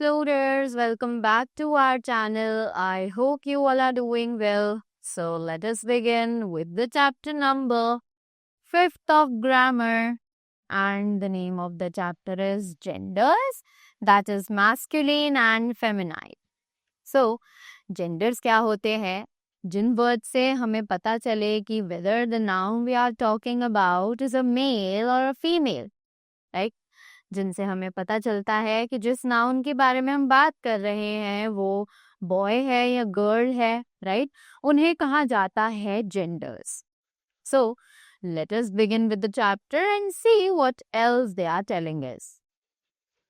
explorers, welcome back to our channel. I hope you all are doing well. So let us begin with the chapter number 5th of grammar, and the name of the chapter is genders, that is masculine and feminine. So genders क्या होते हैं? जिन word से हमें पता चले कि whether the noun we are talking about is a male or a female, right? जिनसे हमें पता चलता है कि जिस नाउन के बारे में हम बात कर रहे हैं वो बॉय है या गर्ल है, राइट? उन्हें कहा जाता है genders. So let us begin with the chapter and see what else they are telling us.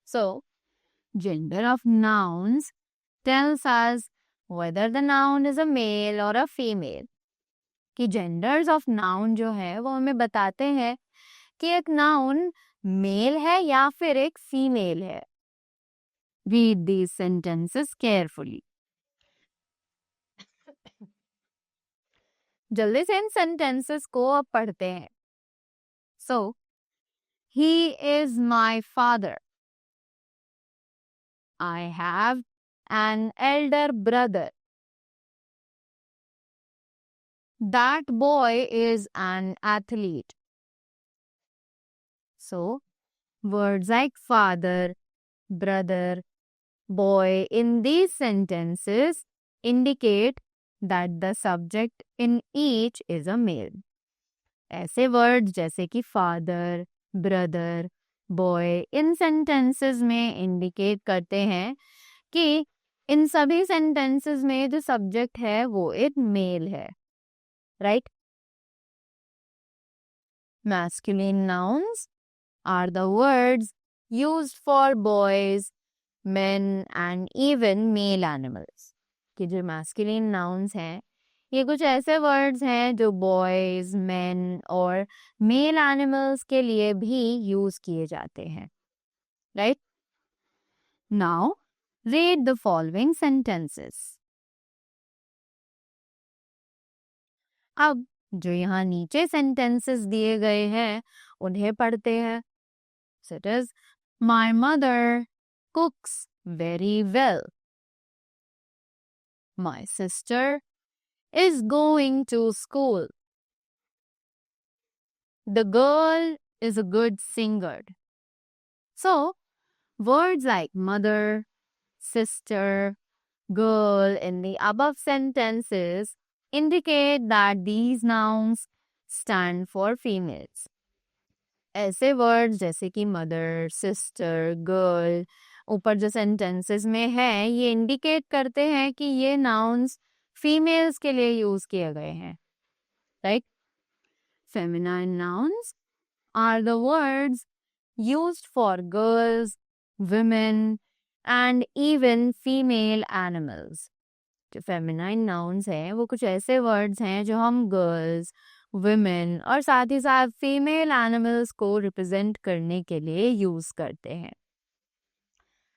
So, gender of nouns tells us whether the noun is a male or a female. कि genders of noun जो है वो हमें बताते हैं कि एक noun mail है या फिर एक फीमेल है. Read these sentences carefully. जल्दी से इन sentences को अब पढ़ते हैं. So, he is my father. I have an elder brother. That boy is an athlete. So, words like father, brother, boy in these sentences indicate that the subject in each is a male. ऐसे words जैसे कि father, brother, boy इन sentences में indicate करते हैं कि इन सभी sentences में जो subject है वो एक male है, right? Masculine nouns are the words used for boys, men and even male animals. कि जो masculine nouns हैं ये कुछ ऐसे words हैं जो boys, men और male animals के लिए भी use किए जाते हैं, right? Now, read the following sentences. अब जो यहाँ नीचे sentences दिए गए हैं उन्हें पढ़ते हैं. So it is, my mother cooks very well. My sister is going to school. The girl is a good singer. So, words like mother, sister, girl in the above sentences indicate that these nouns stand for females. ऐसे words जैसे कि mother, sister, girl ऊपर जो sentences में है ये indicate करते हैं कि ये nouns females के लिए use किए गए हैं, right? Feminine nouns are the words used for girls, women and even female animals. जो feminine nouns हैं वो कुछ ऐसे words हैं जो हम girls, women और साथ ही साथ female animals को represent करने के लिए use करते हैं.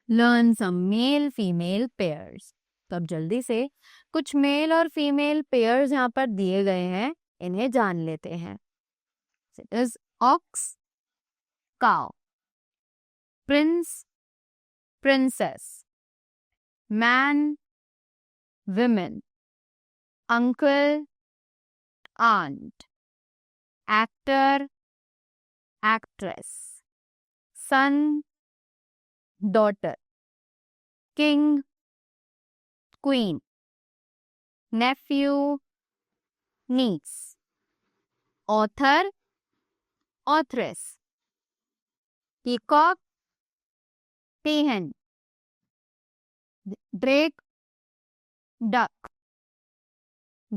Learn some male-female pairs. तो अब जल्दी से कुछ मेल और फीमेल पेयर्स यहाँ पर दिए गए हैं, इन्हें जान लेते हैं. It is ox, cow, prince, princess, man, women, uncle, aunt, actor, actress, son, daughter, king, queen, nephew, niece, author, authoress, peacock, peahen, drake, duck,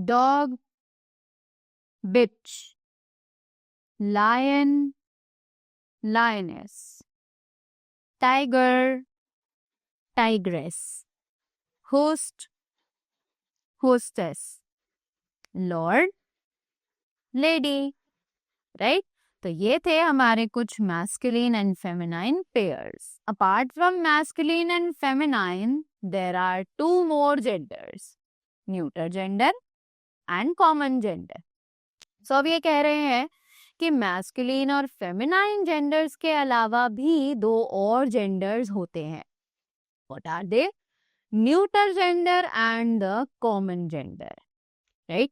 dog, bitch, lion, lioness, tiger, tigress, host, hostess, lord, lady, right? तो ये थे हमारे कुछ masculine and feminine pairs. Apart from masculine and feminine, there are two more genders, neuter gender and common gender. So अब ये कह रहे हैं कि masculine और feminine genders के अलावा भी दो और genders होते हैं. What are they? Neuter gender and the common gender, right?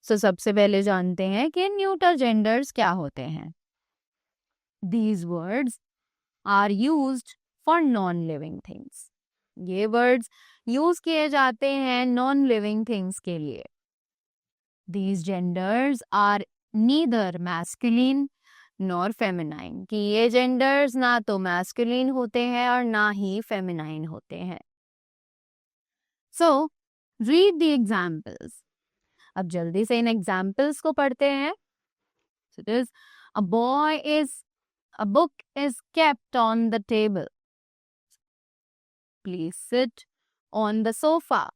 So सबसे पहले जानते हैं कि न्यूटर जेंडर्स क्या होते हैं. These words are used for non-living things. ये words use किए जाते हैं non-living things के लिए. These genders are neither masculine nor feminine. कि ये genders ना तो masculine होते हैं और ना ही feminine होते हैं. So, read the examples. अब जल्दी से इन examples को पढ़ते हैं. So, it is a book is kept on the table. Please sit on the sofa.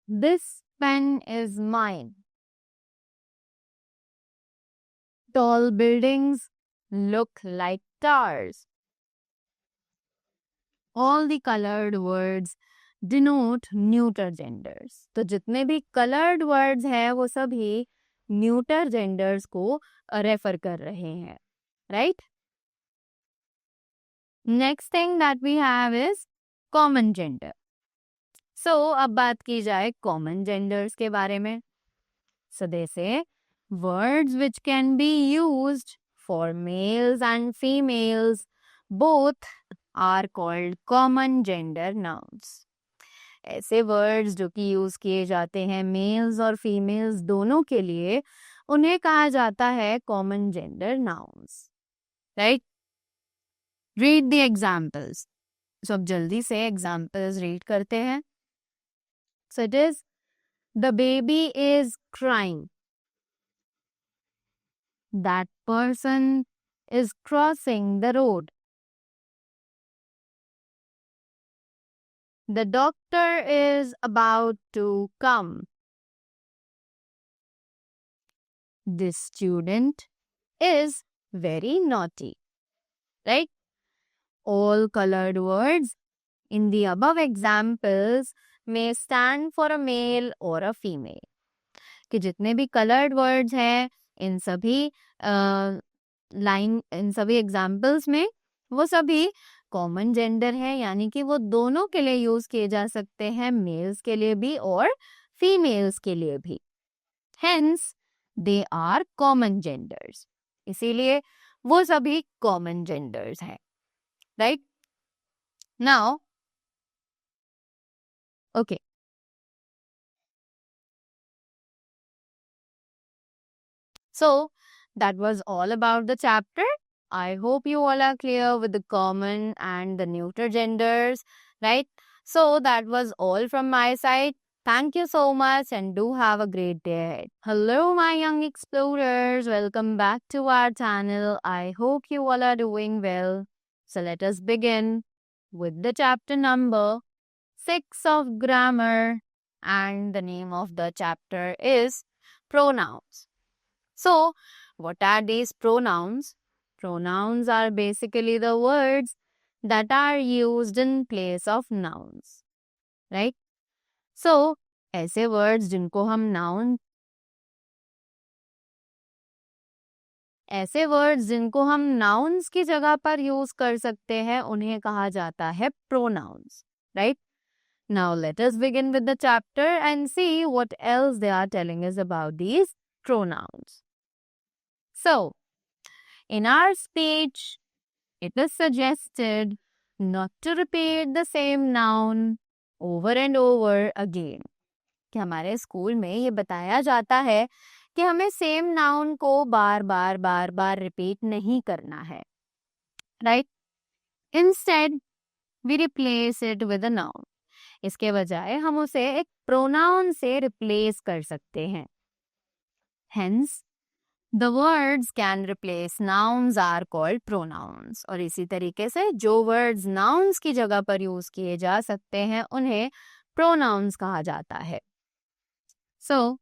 This pen is mine. Tall buildings look like towers. All the colored words denote neuter genders. तो जितने भी colored words हैं वो सभी neuter genders को refer कर रहे हैं, right? Next thing that we have is common gender. So अब बात की जाए common genders के बारे में. So they say words which can be used for males and females both are called common gender nouns. ऐसे वर्ड्स जो कि यूज किए जाते हैं मेल्स और फीमेल्स दोनों के लिए उन्हें कहा जाता है common gender nouns, right? Read the examples. So अब जल्दी से एग्जाम्पल्स रीड करते हैं. So it is the baby is crying. That person is crossing the road. The doctor is about to come. This student is very naughty. Right? All colored words in the above examples may stand for a male or a female. कि जितने भी colored words हैं इन सभी इन सभी examples में वो सभी common gender है, यानी कि वो दोनों के लिए यूज किए जा सकते हैं, मेल्स के लिए भी और फीमेल्स के लिए भी. Hence they are common genders. इसीलिए वो सभी कॉमन जेंडर्स हैं, right? Now okay, so that was all about the chapter. I hope you all are clear with the common and the neuter genders, right? So that was all from my side. Thank you so much and do have a great day ahead. Hello, my young explorers. Welcome back to our channel. I hope you all are doing well. So let us begin with the chapter number 6 of grammar, and the name of the chapter is pronouns. So, what are these pronouns? Pronouns are basically the words that are used in place of nouns, right? So, ऐसे words जिनको हम nouns की जगह पर use कर सकते हैं उन्हें कहा जाता है pronouns, right? Now, let us begin with the chapter and see what else they are telling us about these pronouns. So, in our speech, it is suggested not to repeat the same noun over and over again. कि हमारे school में ये बताया जाता है कि हमें same noun को बार बार रिपीट नहीं करना है, right? Instead we replace it with a noun. इसके बजाय हम उसे एक प्रोनाउन से रिप्लेस कर सकते हैं. Hence The words can replace nouns are called pronouns. और इसी तरीके से जो words nouns की जगह पर यूज किए जा सकते हैं उन्हें pronouns कहा जाता है. So,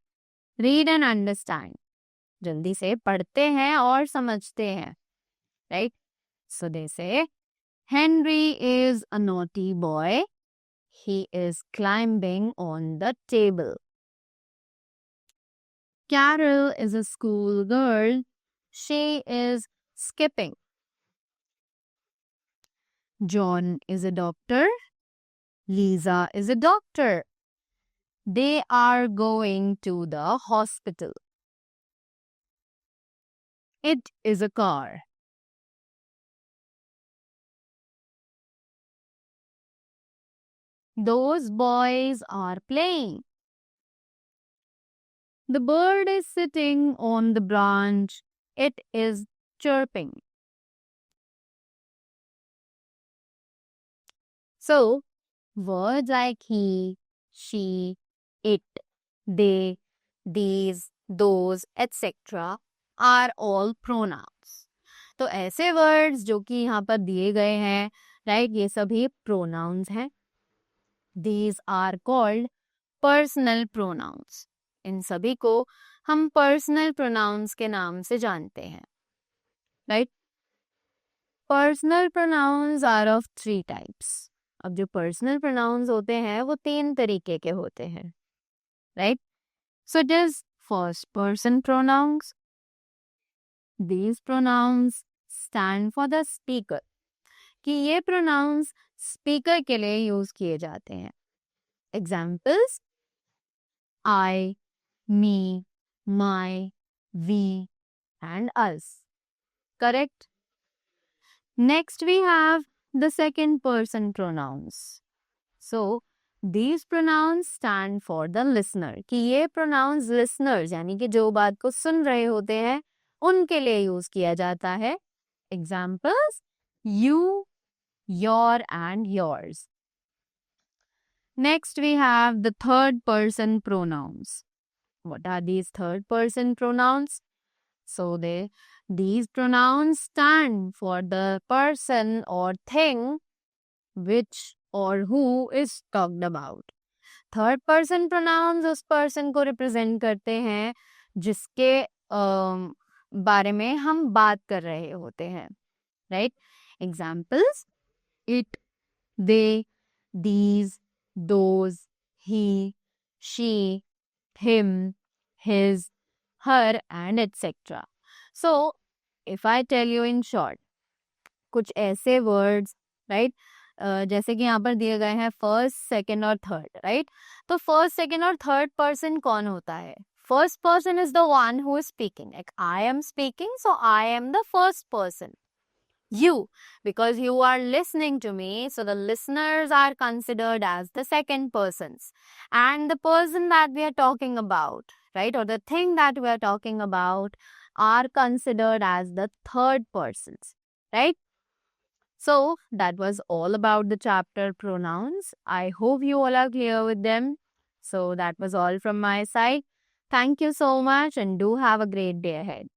read and understand. जल्दी से पढ़ते हैं और समझते हैं, right? So they say, Henry is a naughty boy. He is climbing on the table. Carol is a schoolgirl. She is skipping. John is a doctor. Lisa is a doctor. They are going to the hospital. It is a car. Those boys are playing. The bird is sitting on the branch. It is chirping. So, words like he, she, it, they, these, those, etc. are all pronouns. तो ऐसे words जो कि यहाँ पर दिए गए हैं, right, ये सभी प्रोनाउंस हैं. These are called personal pronouns. इन सभी को हम पर्सनल प्रोनाउंस के नाम से जानते हैं, right. Personal pronouns are of 3 types. अब जो पर्सनल प्रोनाउंस होते हैं वो 3 तरीके के होते हैं, right. So it is first person pronouns. These pronouns stand for the speaker. कि ये प्रोनाउंस स्पीकर के लिए यूज किए जाते हैं. Examples I, me, my, we and us. Correct? Next we have the second person pronouns. So these pronouns stand for the listener. कि ये pronouns listeners यानी कि जो बात को सुन रहे होते हैं उनके लिए यूज किया जाता है. Examples you, your and yours. Next we have the third person pronouns. What are these third person pronouns? So these pronouns stand for the person or thing which or who is talked about. Third person pronouns उस person को represent करते हैं जिसके बारे में हम बात कर रहे होते हैं, right? Examples it, they, these, those, he, she, him, his, her and etc. So if I tell you in short कुछ ऐसे words, right? जैसे कि यहाँ पर दिए गए हैं फर्स्ट, सेकेंड और थर्ड, राइट. तो फर्स्ट, सेकेंड और थर्ड पर्सन कौन होता है? First person is the one who is speaking. Like I am speaking, so I am the first person. You, because you are listening to me, so the listeners are considered as the second persons. And the person that we are talking about, right, or the thing that we are talking about are considered as the third persons, right? So that was all about the chapter pronouns. I hope you all are clear with them. So that was all from my side. Thank you so much and do have a great day ahead.